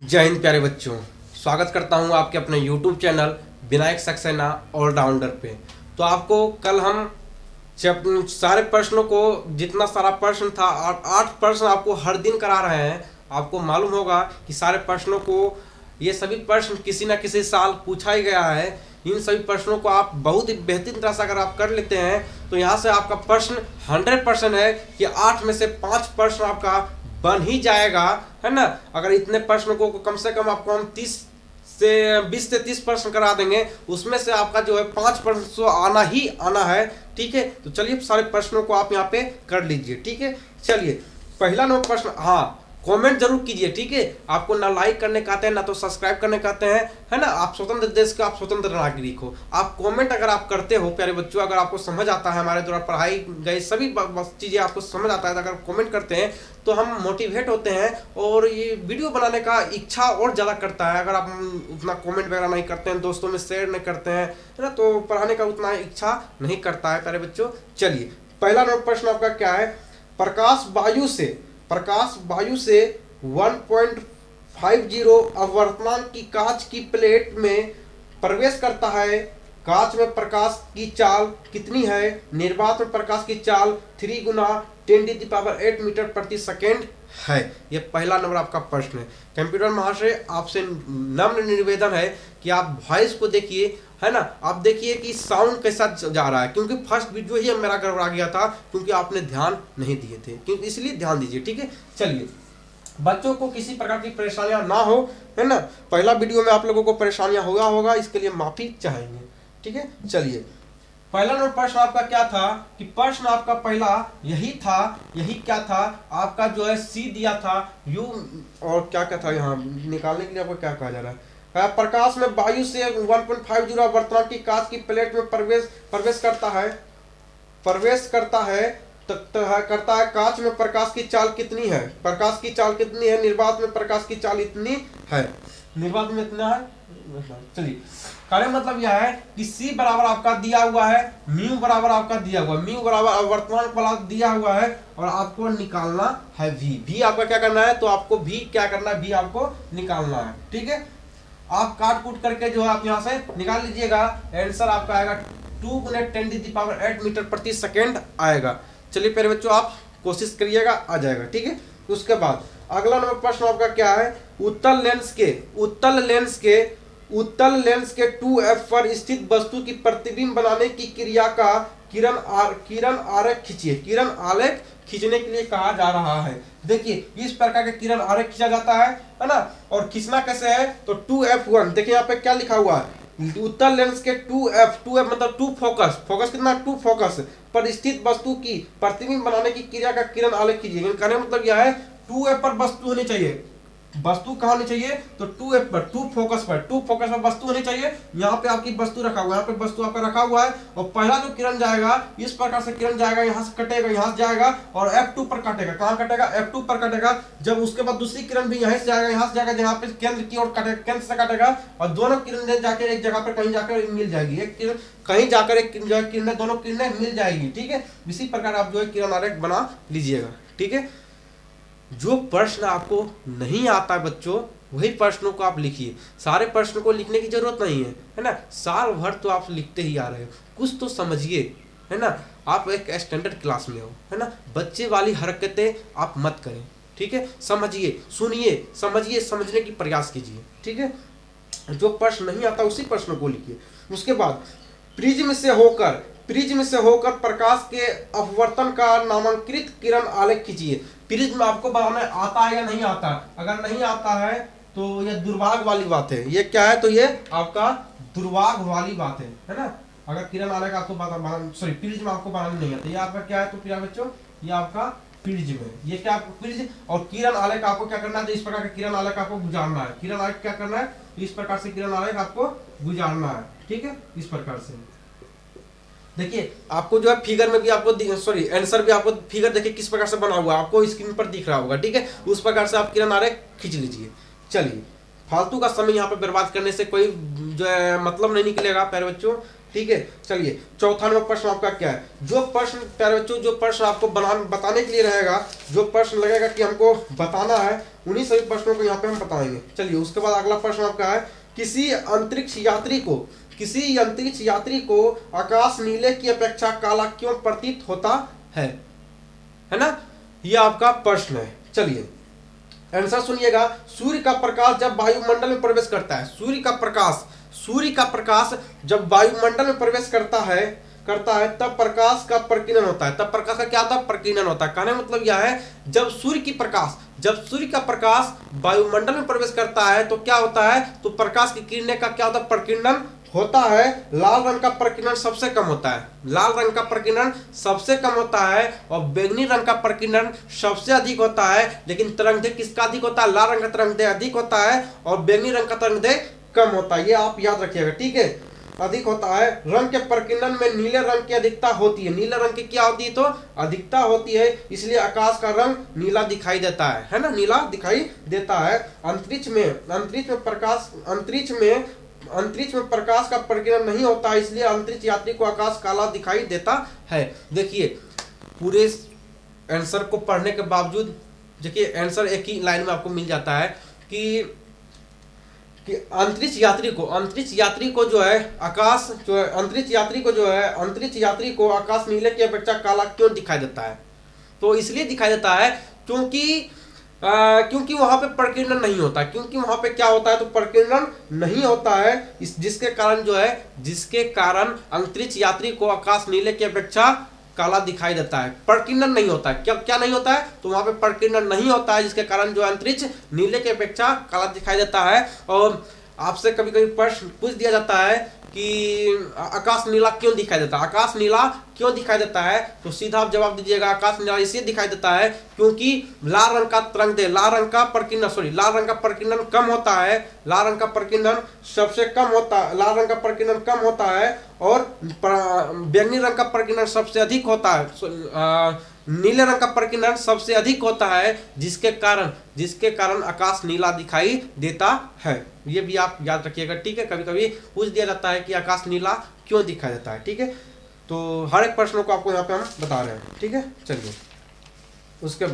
जय हिंद प्यारे बच्चों। स्वागत करता हूं आपके अपने YouTube channel Vinayak Saxena allrounder पे। तो आपको कल हम सारे प्रश्नों को, जितना सारा प्रश्न था, 8 प्रश्न आपको हर दिन करा रहे हैं। आपको मालूम होगा कि सारे प्रश्नों को, ये सभी प्रश्न किसी न किसी साल पूछा ही गया है। इन सभी प्रश्नों को आप बहुत ही बेहतरीन तरह से अगर आप कर लेते हैं तो यहाँ से आपका प्रश्न 100% है कि 8 में से 5 प्रश्न आपका बन ही जाएगा, है ना। अगर इतने प्रश्नों को कम से कम आपको हम 20 से 30 प्रश्न करा देंगे, उसमें से आपका जो है 5 प्रश्न तो आना ही आना है। ठीक है, तो चलिए सारे प्रश्नों को आप यहाँ पे कर लीजिए। ठीक है, चलिए पहला नंबर प्रश्न। हाँ, कमेंट जरूर कीजिए। ठीक है, आपको ना लाइक करने का आते हैं ना तो सब्सक्राइब करने का आते हैं, है ना। आप स्वतंत्र देश का, आप स्वतंत्र नागरिक हो। आप कमेंट अगर आप करते हो प्यारे बच्चों, अगर आपको समझ आता है, हमारे द्वारा पढ़ाई गई सभी चीजें आपको समझ आता है, तो अगर कमेंट करते हैं तो हम मोटिवेट होते हैं और ये वीडियो बनाने का इच्छा और ज़्यादा करता है। अगर आप उतना कमेंट वगैरह नहीं करते हैं, दोस्तों में शेयर नहीं करते हैं, है ना, तो पढ़ाने का उतना इच्छा नहीं करता है प्यारे बच्चों। चलिए पहला नंबर प्रश्न आपका क्या है। प्रकाश वायु से 1.50 अपवर्तनांक की कांच की प्लेट में प्रवेश करता है। कांच में प्रकाश की चाल कितनी है? निर्वात में प्रकाश की चाल 3 गुना 10⁸ मीटर प्रति सेकेंड है। ये पहला नंबर आपका प्रश्न है। कंप्यूटर महाशय, आपसे नम्र निवेदन है कि आप वॉइस को देखिए, है ना। आप देखिए कि साउंड कैसा जा रहा है, क्योंकि फर्स्ट वीडियो ही मेरा गड़बड़ा गया था, क्योंकि आपने ध्यान नहीं दिए थे, क्योंकि इसलिए ध्यान दीजिए। ठीक है, चलिए बच्चों को किसी प्रकार की परेशानियां ना हो, है ना। पहला वीडियो में आप लोगों को परेशानियां होगा, इसके लिए माफी चाहेंगे। ठीक है, चलिए पहला नंबर प्रश्न आपका क्या था कि प्रश्न आपका पहला यही क्या था आपका, जो है सी दिया था यू, और क्या था यहाँ निकालने के लिए आपको क्या कहा जा रहा है। प्रकाश में वायु से 1.50 अपवर्तनांक की कांच की प्लेट में प्रवेश करता है कांच में प्रकाश की चाल कितनी है? प्रकाश की चाल कितनी है? निर्वात में प्रकाश की चाल इतनी है। निर्वात में इतना है। चलिए, कहने मतलब यह है कि C बराबर आपका दिया हुआ है, म्यू बराबर आपका दिया हुआ है, म्यू बराबर अपवर्तनांक वाला दिया हुआ है, और आपको निकालना है V आपका क्या करना है, तो आपको V क्या करना है, V आपको निकालना है। ठीक है, आप काट कूट करके जो है आप यहाँ से निकाल लीजिएगा। आंसर आपका आएगा 2 गुना 10⁸ मीटर प्रति सेकेंड आएगा। चलिए प्यारे बच्चों, आप कोशिश करिएगा, आ जाएगा। ठीक है, उसके बाद अगला नंबर प्रश्न आपका क्या है। उत्तल लेंस के 2f पर स्थित वस्तु की प्रतिबिंब बनाने की क्रिया का किरण आरेख खींचिए। किरण आलेख खींचने के लिए कहा जा रहा है। देखिए इस प्रकार के किरण आरेख खींचा जाता है ना। और खींचना कैसे है, तो 2f1, देखिए यहाँ पे क्या लिखा हुआ है। उत्तल लेंस के 2f मतलब 2 फोकस कितना, 2 फोकस पर स्थित वस्तु की प्रतिबिंब बनाने की क्रिया का किरण आलेख कीजिए। कहने मतलब यह है 2f पर वस्तु होनी चाहिए। वस्तु कहाँ होनी चाहिए, तो 2f पर, 2 फोकस पर वस्तु होनी चाहिए। यहाँ पे आपकी वस्तु रखा हुआ है, यहाँ पे वस्तु आपका रखा हुआ है, और पहला जो किरण जाएगा इस प्रकार से किरण जाएगा, यहाँ से कटेगा, यहाँ से जाएगा और F2 पर काटेगा। कहाँ कटेगा, F2 पर काटेगा। जब उसके बाद दूसरी किरण भी यहाँ से जाएगा, यहाँ से जाएगा, जहाँ पे केंद्र की ओर काटेगा, केंद्र से काटेगा, और दोनों किरण जाकर एक जगह पर कहीं जाकर मिल जाएगी। एक किरण कहीं जाकर एक किरण, दोनों किरणें मिल जाएगी। ठीक है, इसी प्रकार आप जो है किरण आरेख बना लीजिएगा। ठीक है, जो प्रश्न आपको नहीं आता है बच्चों, वही प्रश्नों को आप लिखिए। सारे प्रश्न को लिखने की जरूरत नहीं है ना। साल भर तो आप लिखते ही आ रहे हो, कुछ तो समझिए, है ना। आप एक स्टैंडर्ड क्लास में हो, है ना। बच्चे वाली हरकतें आप मत करें। ठीक है, समझिए, सुनिए, समझने की प्रयास कीजिए। ठीक है, जो प्रश्न नहीं आता उसी प्रश्न को लिखिए। उसके बाद प्रिज्म से होकर प्रकाश के अपवर्तन का नामांकित किरण आलेख खींचिए। प्रिज्म आपको बनाने आता है या नहीं आता? अगर नहीं आता है तो यह दुर्भाग्य वाली बात है। ये क्या है, तो ये आपका दुर्भाग्य वाली बात है ना। अगर किरण आलेख आपको प्रिज्म आपको बनाने नहीं आता, ये आपका क्या है, तो प्यारे बच्चों ये आपका प्रिज्म है। ये क्या आपको प्रिज्म और किरण आलेख आपको क्या करना है, तो इस प्रकार का किरण आलेख आपको गुजारना है। किरण आलेख क्या करना है, इस प्रकार से किरण आलेख आपको गुजारना है। ठीक है, इस प्रकार से देखिए आपको जो है फिगर में भी आपको आंसर भी आपको फिगर देखिए किस प्रकार से बना हुआ है, आपको स्क्रीन पर दिख रहा होगा। ठीक है, उस प्रकार से आप किरण आरेख खींच लीजिए। चलिए फालतू का समय यहाँ पे बर्बाद करने से कोई जो है मतलब नहीं निकलेगा प्यारे बच्चों। ठीक है, चलिए चौथा नंबर प्रश्न आपका क्या है। जो प्रश्न प्यारे बच्चों, जो प्रश्न आपको बताने के लिए रहेगा, जो प्रश्न लगेगा कि हमको बताना है, उन्हीं सभी प्रश्नों को यहाँ पे हम बताएंगे। चलिए उसके बाद अगला प्रश्न आपका है, किसी अंतरिक्ष यात्री को आकाश नीले की अपेक्षा काला क्यों प्रतीत होता है ना, ये आपका प्रश्न है। चलिए आंसर सुनिएगा। सूर्य का प्रकाश जब वायुमंडल में प्रवेश करता है, सूर्य का प्रकाश जब वायुमंडल में प्रवेश करता है तब प्रकाश का प्रकीर्णन होता है। तब प्रकाश का क्या होता है? प्रकीर्णन होता है। कहने मतलब यह है, जब सूर्य का प्रकाश वायुमंडल में प्रवेश करता है तो क्या होता है? तो प्रकाश की किरणें का क्या होता है? प्रकीर्णन होता है। लाल रंग का प्रकीर्णन सबसे कम होता है, और बैंगनी रंग का प्रकीर्णन सबसे अधिक होता है। लेकिन तरंगदैर्घ्य किसका अधिक होता है? लाल रंग का तरंगदैर्घ्य अधिक होता है और बैंगनी रंग का तरंगदैर्घ्य कम होता है। ये आप याद रखिएगा, ठीक है, अधिक होता है। रंग के प्रकीर्णन में नीले रंग की अधिकता होती है। नीले रंग की क्या होती है? तो अधिकता होती है, इसलिए आकाश का रंग नीला दिखाई देता है ना, नीला दिखाई देता है। अंतरिक्ष में प्रकाश का प्रकीर्णन नहीं होता, इसलिए अंतरिक्ष यात्री को आकाश काला दिखाई देता है। देखिए पूरे आंसर को पढ़ने के बावजूद देखिए आंसर एक ही लाइन में आपको मिल जाता है कि अंतरिक्ष यात्री को आकाश नीले की अपेक्षा काला क्यों दिखाई देता है? तो इसलिए दिखाई देता है क्योंकि वहां पे प्रकीर्णन नहीं होता, क्योंकि वहां पे क्या होता है? तो प्रकीर्णन नहीं होता है, जिसके कारण अंतरिक्ष यात्री को आकाश नीले की अपेक्षा काला दिखाई देता है। प्रकीर्णन नहीं होता है। क्या नहीं होता है? तो वहां पे प्रकीर्णन नहीं होता है, जिसके कारण जो अंतरिक्ष नीले की अपेक्षा काला दिखाई देता है। और आपसे कभी कभी प्रश्न पूछ दिया जाता है कि आकाश नीला क्यों दिखाई देता है? आकाश नीला क्यों दिखाई देता है? तो सीधा आप जवाब दीजिएगा, आकाश नीला इसलिए दिखाई देता है क्योंकि लाल रंग का प्रकीर्णन कम होता है। लाल रंग का प्रकीर्णन कम होता है और बैंगनी रंग का प्रकीर्णन सबसे अधिक होता है। नीले रंग का प्रकीर्णन सबसे अधिक होता है, जिसके कारण आकाश नीला दिखाई देता है। ये भी आप याद रखिएगा, ठीक है। कभी कभी पूछ दिया जाता है कि आकाश नीला क्यों दिखाई देता है, ठीक है। तो हर एक प्रश्नों को आपको यहाँ पे हम बता रहे हैं, ठीक है। चलिए उसके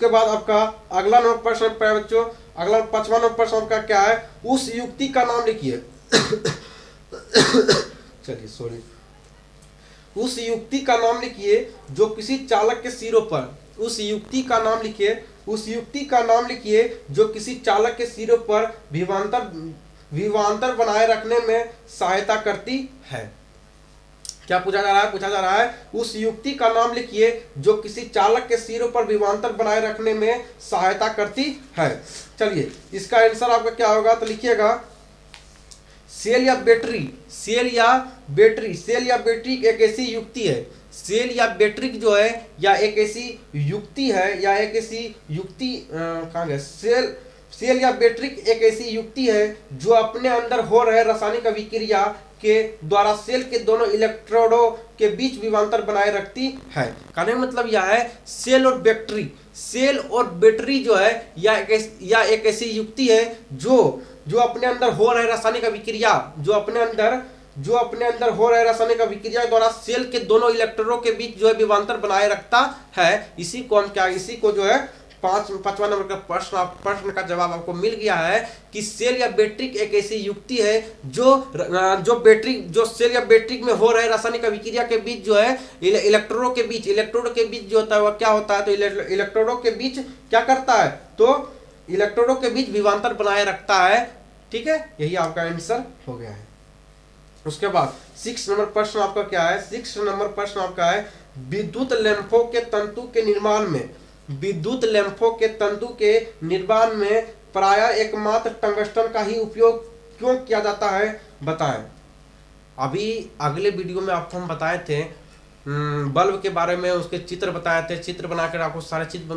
बाद आपका अगला नंबर प्रश्न बच्चों, अगला 5वां नंबर प्रश्न आपका क्या है? उस युक्ति का नाम लिखिए। चलिए सॉरी, उस युक्ति का नाम लिखिए जो किसी चालक के सिरों पर जो किसी चालक के सिरों पर विभवांतर बनाए रखने में सहायता करती है। क्या पूछा जा रहा है? उस युक्ति का नाम लिखिए जो किसी चालक के सिरों पर विभवांतर बनाए रखने में सहायता करती है। चलिए इसका आंसर आपका क्या होगा? तो लिखिएगा सेल या बैटरी एक ऐसी युक्ति है। सेल या बैटरी जो है या एक ऐसी युक्ति सेल या बैटरी एक ऐसी युक्ति है जो अपने अंदर हो रहे रासायनिक अभिक्रिया के द्वारा सेल के दोनों इलेक्ट्रोडों के बीच विभवांतर बनाए रखती है। कहने का मतलब यह है सेल और बैटरी जो है या एक ऐसी युक्ति है जो अपने अंदर हो रहे रासायनिक अभिक्रिया द्वारा सेल के दोनों इलेक्ट्रोडों के बीच जो है विभवांतर बनाए रखता है। इसी को जो है पांचवा नंबर का प्रश्न का जवाब आपको मिल गया है कि सेल या बैटरी एक ऐसी युक्ति है जो सेल या बैटरी में हो रहे रासायनिक अभिक्रिया के बीच जो है इलेक्ट्रोडों के बीच जो होता है वह क्या होता है? तो इलेक्ट्रोडों के बीच क्या करता है? तो इलेक्ट्रोडों के बीच विभवांतर बनाए रखता है, ठीक है। यही आपका आंसर हो गया है। उसके बाद 6 नंबर प्रश्न आपका क्या है? 6 नंबर प्रश्न आपका है विद्युत लैंपों के तंतु के निर्माण में प्रायः एकमात्र टंगस्टन का ही उपयोग क्यों किया जाता है? बताएं। अभी अगले वीडियो में आपको हम बताए थे बल्ब के बारे में, उसके चित्र बताए थे, चित्र बनाकर आपको सारे चित्र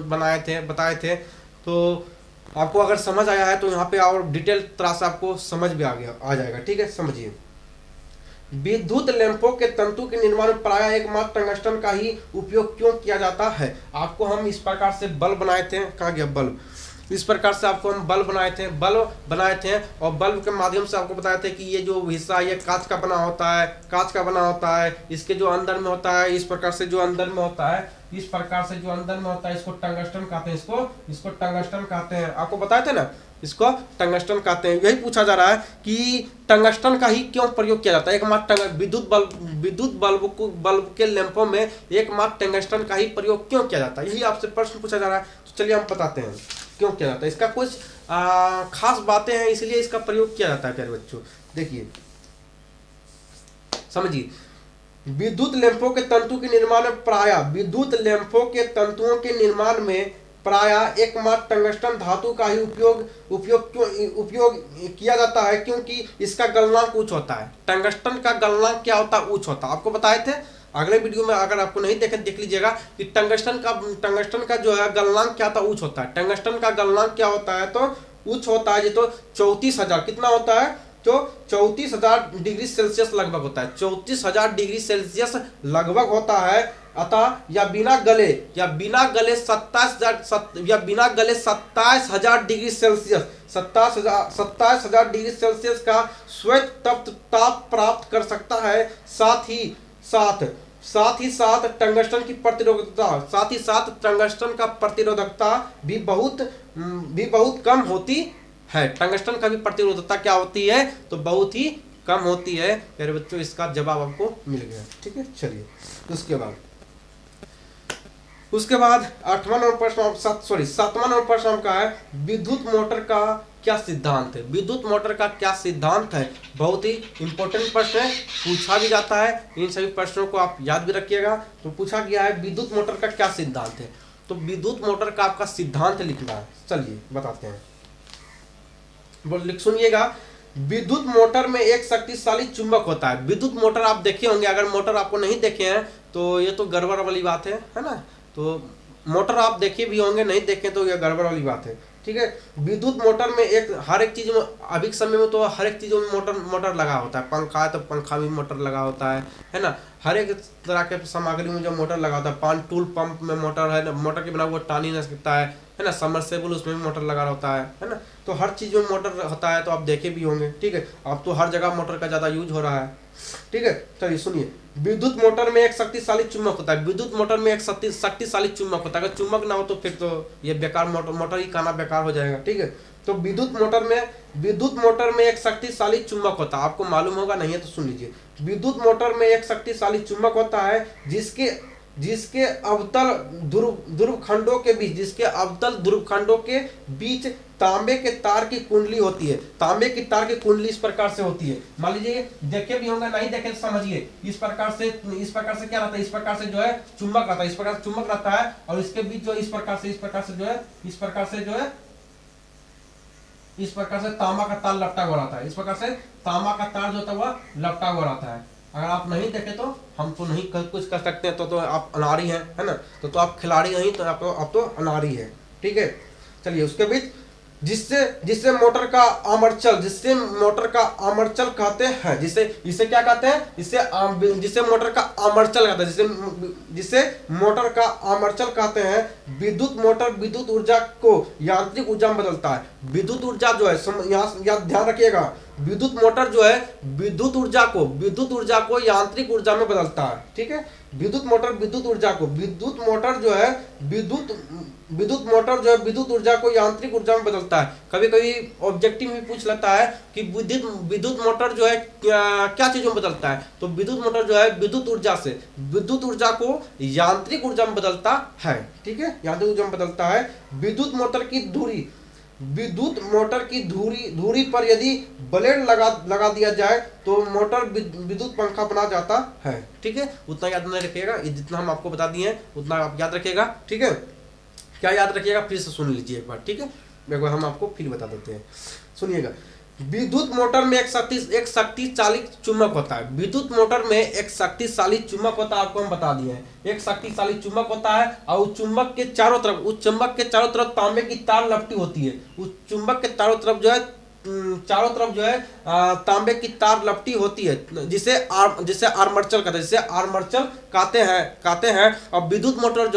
बताए थे। तो आपको अगर समझ आया है तो यहाँ पे और डिटेल तरह से आपको समझ भी आ जाएगा, ठीक है। समझिए, विद्युत लैंपों के तंतु के निर्माण में प्रायः एकमात्र टंगस्टन का ही उपयोग क्यों किया जाता है? आपको हम इस प्रकार से बल्ब बनाए थे, कहाँ गया बल्ब? इस प्रकार से आपको हम बल्ब बनाए थे और बल्ब के माध्यम से आपको बताए थे कि ये जो हिस्सा ये कांच का बना होता है, इसके जो अंदर में होता है, इस प्रकार से जो अंदर में होता है, इसको टंगस्टन कहते हैं, इसको टंगस्टन कहते हैं। आपको बताए थे ना, इसको टंगस्टन कहते हैं। यही पूछा जा रहा है कि टंगस्टन का ही क्यों प्रयोग किया जाता है, एकमात्र विद्युत बल्ब के लैंपों में एकमात्र टंगस्टन का ही प्रयोग क्यों किया जाता है, यही आपसे प्रश्न पूछा जा रहा है। तो चलिए हम बताते हैं क्यों किया जाता है। इसका कुछ खास बातें हैं, इसलिए इसका प्रयोग किया जाता है प्यारे बच्चों। देखिए समझिए, विद्युत लैंपों के तंतु के निर्माण में प्रायः एकमात्र टंगस्टन धातु का ही उपयोग किया जाता है, क्योंकि इसका गलनांक उच्च होता है। टंगस्टन का गलनांक क्या होता है, उच्च होता है। आपको बताए थे अगले वीडियो में, अगर आपको नहीं देखे देख लीजिएगा कि टंगस्टन का जो है गलनांक क्या था, उच्च होता है। टंगस्टन का गलनांक क्या होता है, तो उच्च होता है। ये तो 34,000 कितना होता है, तो 34,000 डिग्री सेल्सियस लगभग होता है, 34,000 डिग्री सेल्सियस लगभग होता है। अतः या बिना गले 27,000 डिग्री सेल्सियस 27,000 डिग्री सेल्सियस का श्वेत तप्त ताप प्राप्त कर सकता है। साथ ही साथ टंगस्टन की टंगस्टन का प्रतिरोधकता भी बहुत कम होती है। टंगस्टन का भी प्रतिरोधकता क्या होती है, तो बहुत ही कम होती है। मेरे बच्चों इसका जवाब आपको मिल गया, ठीक है। चलिए उसके बाद 7वां नंबर प्रश्न आपका है, विद्युत मोटर का क्या सिद्धांत है। विद्युत मोटर का क्या सिद्धांत है, बहुत ही इंपॉर्टेंट प्रश्न है, पूछा भी जाता है। इन सभी प्रश्नों को आप याद भी रखिएगा। तो पूछा गया है विद्युत मोटर का क्या सिद्धांत है, तो विद्युत मोटर का आपका सिद्धांत लिखना है। चलिए बताते हैं, सुनिएगा। विद्युत मोटर में एक शक्तिशाली चुंबक होता है। विद्युत मोटर आप देखे होंगे, अगर मोटर आपको नहीं देखे हैं तो ये तो गड़बड़ वाली बात है ना। तो मोटर आप देखे भी होंगे, नहीं देखे तो ये गड़बड़ वाली बात है, ठीक है। विद्युत मोटर में हर एक चीज में, अभी के समय में तो हर एक चीजों में मोटर लगा होता है। पंखा है तो पंखा में मोटर लगा होता है ना। हर एक तरह के सामग्री में जो मोटर लगा होता है, पानी टूल पंप में मोटर है ना, मोटर के बिना वो टान ही नहीं सकता है ना। सबमर्सिबल उसमें भी मोटर लगा होता है ना। तो हर चीज में मोटर होता है, तो आप देखे भी होंगे, ठीक है। अब तो हर जगह मोटर का ज्यादा यूज हो रहा है, ठीक है। चलिए सुनिए, विद्युत मोटर में एक शक्तिशाली चुंबक होता है। विद्युत मोटर में एक शक्तिशाली चुंबक होता है। अगर चुंबक ना हो तो फिर तो ये बेकार मोटर ही कहना बेकार हो जाएगा, ठीक है। तो विद्युत मोटर में एक शक्तिशाली चुंबक होता है। आपको मालूम होगा, नहीं है तो सुन लीजिए। विद्युत मोटर में एक शक्तिशाली चुंबक होता है जिसके अवतल ध्रुवखंडों के बीच तांबे के तार की कुंडली होती है। तांबे की तार की कुंडली इस प्रकार से होती है। मान लीजिए देखे भी होंगे, नहीं देखे तो समझिए। इस प्रकार से क्या रहता है, इस प्रकार से जो है चुंबक रहता है, इस प्रकार से चुंबक रहता है, और इसके बीच जो इस प्रकार से तांबा का तार लपटा हुआ रहता है। इस प्रकार से तांबा का तार जो होता है वह लपटा हुआ रहता है। अगर आप नहीं देखे तो हम तो नहीं कुछ कर सकते हैं, तो आप अनाड़ी हैं, है ना। तो आप खिलाड़ी नहीं, तो आप तो अनाड़ी है, ठीक है। चलिए उसके बीच जिससे मोटर का आमर्चल कहते हैं, जिसे क्या कहते हैं, जिसे मोटर का आमर्चल कहते हैं, जिसे मोटर का आमर्चल कहते हैं। विद्युत मोटर विद्युत ऊर्जा को यांत्रिक ऊर्जा में बदलता है। विद्युत ऊर्जा जो है, यहाँ ध्यान रखिएगा, विद्युत मोटर जो है विद्युत ऊर्जा को यांत्रिक ऊर्जा में बदलता है, ठीक है। विद्युत मोटर विद्युत ऊर्जा को विद्युत ऊर्जा को यांत्रिक ऊर्जा में बदलता है। कभी कभी ऑब्जेक्टिव में पूछ लेता है कि विद्युत मोटर जो है क्या चीजों में बदलता है, तो विद्युत मोटर जो है विद्युत ऊर्जा को यांत्रिक ऊर्जा में बदलता है, ठीक है। यांत्रिक ऊर्जा में बदलता है। विद्युत मोटर की धुरी पर यदि ब्लेड लगा दिया जाए तो मोटर विद्युत पंखा बना जाता है, ठीक है। उतना याद नहीं रखिएगा, जितना हम आपको बता दिए उतना आप याद रखिएगा, ठीक है। क्या याद रखिएगा, फिर से सुन लीजिए एक बार, ठीक है। एक बार हम आपको फिर बता देते हैं, सुनिएगा। विद्युत मोटर में एक शक्तिशाली चुंबक होता है। विद्युत मोटर में एक शक्तिशाली चुंबक होता है, आपको हम बता दिए हैं। एक शक्तिशाली चुंबक होता है, और उस चुंबक के चारों तरफ तांबे की तार लपटी होती है। उस चुंबक के चारों तरफ जो है चारों तरफ जो है तांबे की तार लपटी होती है, जिसे आर्मर्चर कहते हैं, जिसे आर्मर्चर कहते हैं। और विद्युत मोटर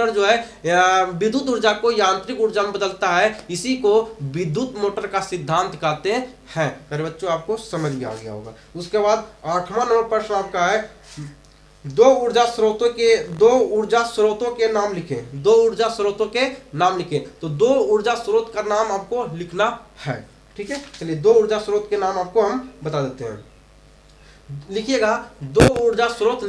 जो है विद्युत ऊर्जा को यांत्रिक ऊर्जा में बदलता है, इसी को विद्युत मोटर का सिद्धांत कहते हैं। मेरे बच्चों आपको समझ में आ गया होगा। उसके बाद 8वां नंबर प्रश्न आपका है, दो ऊर्जा स्रोतों के नाम लिखें। दो ऊर्जा स्रोतों के नाम लिखें। तो दो ऊर्जा स्रोत का नाम आपको लिखना है, ठीक है। चलिए दो ऊर्जा स्रोत के नाम आपको हम बता देते हैं। लिखिएगा, दो ऊर्जा स्रोत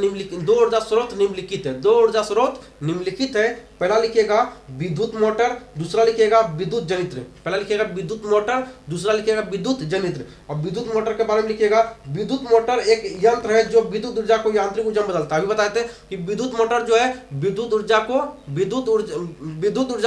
निम्नलिखित है। पहला लिखिएगा विद्युत मोटर, दूसरा लिखिएगा विद्युत जनित्र। पहला लिखिएगा विद्युत मोटर, दूसरा लिखिएगा विद्युत जनित्र। और विद्युत मोटर के बारे में लिखिएगा, विद्युत मोटर एक यंत्र है जो विद्युत ऊर्जा को यांत्रिक ऊर्जा में बदलता है। अभी बताते हैं कि विद्युत मोटर जो है विद्युत ऊर्जा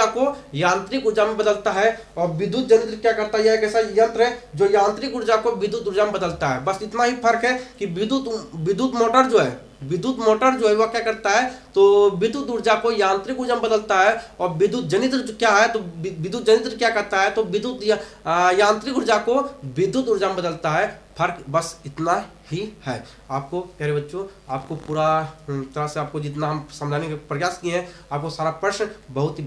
को यांत्रिक ऊर्जा में बदलता है। और विद्युत जनित्र क्या करता है, यह एक ऐसा यंत्र है जो यांत्रिक ऊर्जा को विद्युत ऊर्जा में बदलता है। बस इतना ही फर्क है कि विद्युत मोटर जो है वह क्या करता है, तो विद्युत ऊर्जा को यांत्रिक ऊर्जा में बदलता है। और विद्युत जनित्र जो क्या है, तो विद्युत जनित्र क्या करता है, तो विद्युत यांत्रिक ऊर्जा को विद्युत ऊर्जा में बदलता है। फर्क बस इतना ही है। आपको प्यारे बच्चों, आपको पूरा तरह से आपको जितना हम समझाने का प्रयास किए हैं, आपको सारा प्रश्न बहुत ही